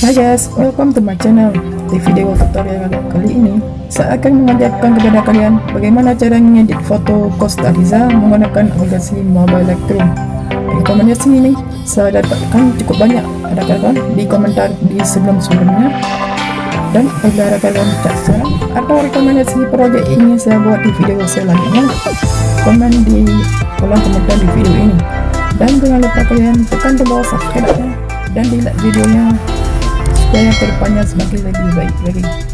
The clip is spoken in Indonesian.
Hai guys, welcome to my channel. Di video tutorial kali ini, saya akan mengajarkan kepada kalian bagaimana cara mengedit foto Costa Rica menggunakan aplikasi mobile Lightroom. Rekomendasi ini saya dapatkan cukup banyak ada di komentar di sebelum-sebelumnya. Dan apabila kalian cek saran atau rekomendasi proyek ini saya buat di video selanjutnya, komen di kolom komentar di video ini. Dan jangan lupa kalian tekan tombol subscribe-nya dan di like videonya supaya kedepannya semakin lebih baik lagi.